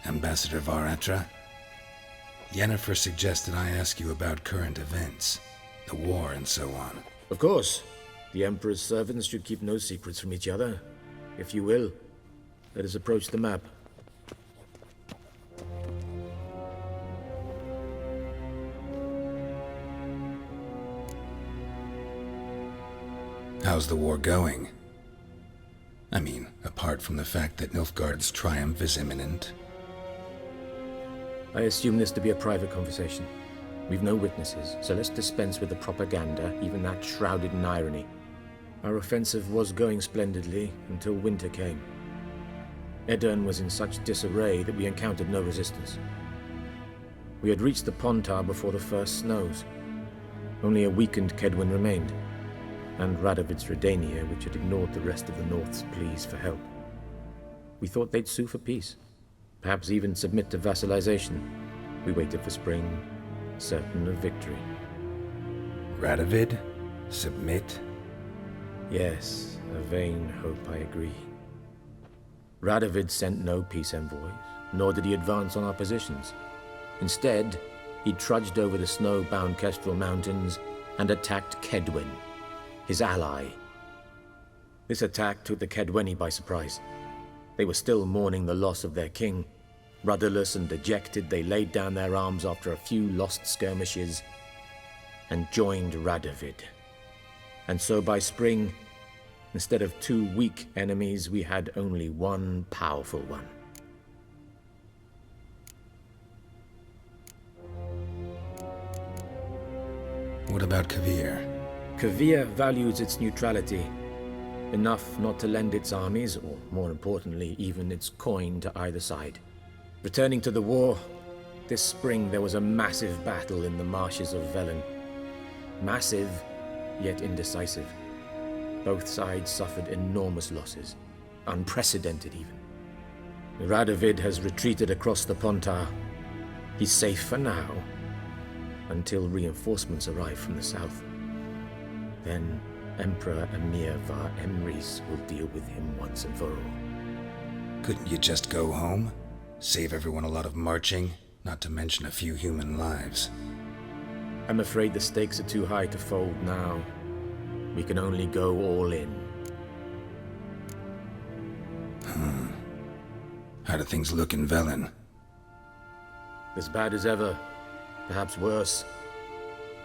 Ambassador Var Attre? Yennefer suggested I ask you about current events, the war and so on. Of course. The Emperor's servants should keep no secrets from each other. If you will, let us approach the map. How's the war going? I mean, apart from the fact that Nilfgaard's triumph is imminent. I assume this to be a private conversation. We've no witnesses, so let's dispense with the propaganda, even that shrouded in irony. Our offensive was going splendidly until winter came. Edirn was in such disarray that we encountered no resistance. We had reached the Pontar before the first snows. Only a weakened Kedwen remained, and Radovid's Redania, which had ignored the rest of the North's pleas for help. We thought they'd sue for peace, perhaps even submit to vassalization. We waited for spring, certain of victory. Radovid? Submit? Yes, a vain hope, I agree. Radovid sent no peace envoys, nor did he advance on our positions. Instead, he trudged over the snow-bound Kestrel Mountains and attacked Kedwen, his ally. This attack took the Kedweni by surprise. They were still mourning the loss of their king. Rudderless and dejected, they laid down their arms after a few lost skirmishes and joined Radovid. And so by spring, instead of 2 weak enemies, we had only one powerful one. What about Kovir? Kovir values its neutrality, enough not to lend its armies, or more importantly, even its coin to either side. Returning to the war, this spring there was a massive battle in the marshes of Velen. Massive, yet indecisive. Both sides suffered enormous losses, unprecedented even. Radovid has retreated across the Pontar. He's safe for now, until reinforcements arrive from the south. Then Emperor Emir Var Emrys will deal with him once and for all. Couldn't you just go home? Save everyone a lot of marching, not to mention a few human lives. I'm afraid the stakes are too high to fold now. We can only go all in. How do things look in Velen? As bad as ever, perhaps worse.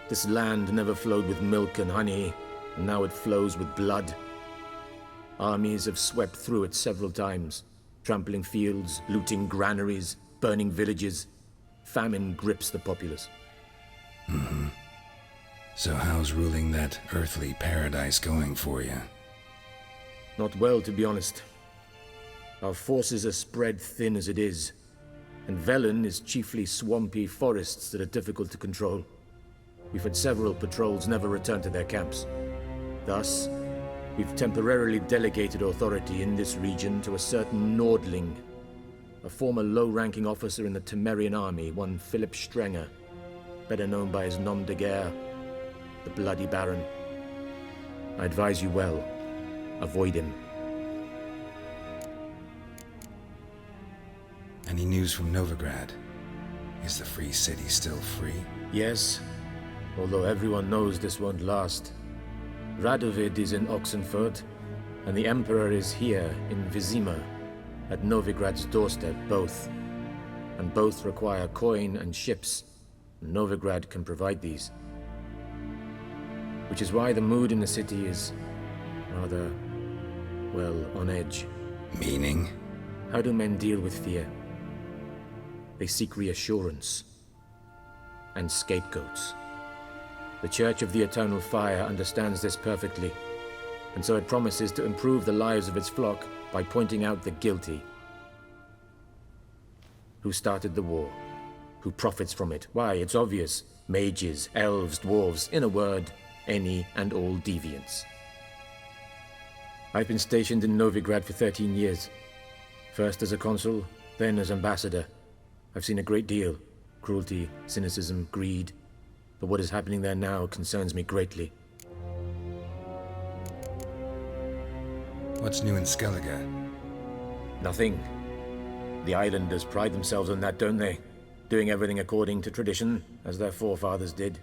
This land never flowed with milk and honey, and now it flows with blood. Armies have swept through it several times, trampling fields, looting granaries, burning villages. Famine grips the populace. So how's ruling that earthly paradise going for you? Not well, to be honest. Our forces are spread thin as it is, and Velen is chiefly swampy forests that are difficult to control. We've had several patrols never return to their camps. Thus, we've temporarily delegated authority in this region to a certain Nordling, a former low-ranking officer in the Temerian army, one Philip Strenger, better known by his nom de guerre, the Bloody Baron. I advise you well, avoid him. Any news from Novigrad? Is the free city still free? Yes, although everyone knows this won't last. Radovid is in Oxenfurt, and the Emperor is here in Vizima, at Novigrad's doorstep, both. And both require coin and ships. Novigrad can provide these. Which is why the mood in the city is rather, well, on edge. Meaning? How do men deal with fear? They seek reassurance and scapegoats. The Church of the Eternal Fire understands this perfectly, and so it promises to improve the lives of its flock by pointing out the guilty. Who started the war? Who profits from it? Why, it's obvious. Mages, elves, dwarves, in a word, any and all deviants. I've been stationed in Novigrad for 13 years. First as a consul, then as ambassador. I've seen a great deal. Cruelty, cynicism, greed. But what is happening there now concerns me greatly. What's new in Skellige? Nothing. The islanders pride themselves on that, don't they? Doing everything according to tradition, as their forefathers did.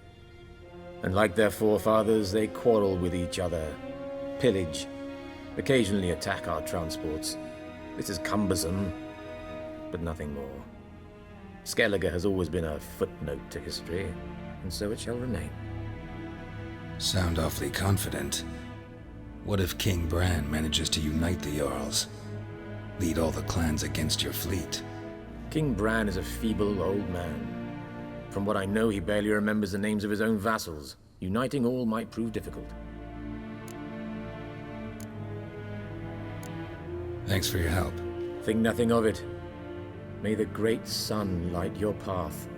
And like their forefathers, they quarrel with each other, pillage, occasionally attack our transports. This is cumbersome, but nothing more. Skellige has always been a footnote to history, and so it shall remain. Sound awfully confident. What if King Bran manages to unite the Jarls? Lead all the clans against your fleet? King Bran is a feeble old man. From what I know, he barely remembers the names of his own vassals. Uniting all might prove difficult. Thanks for your help. Think nothing of it. May the great sun light your path.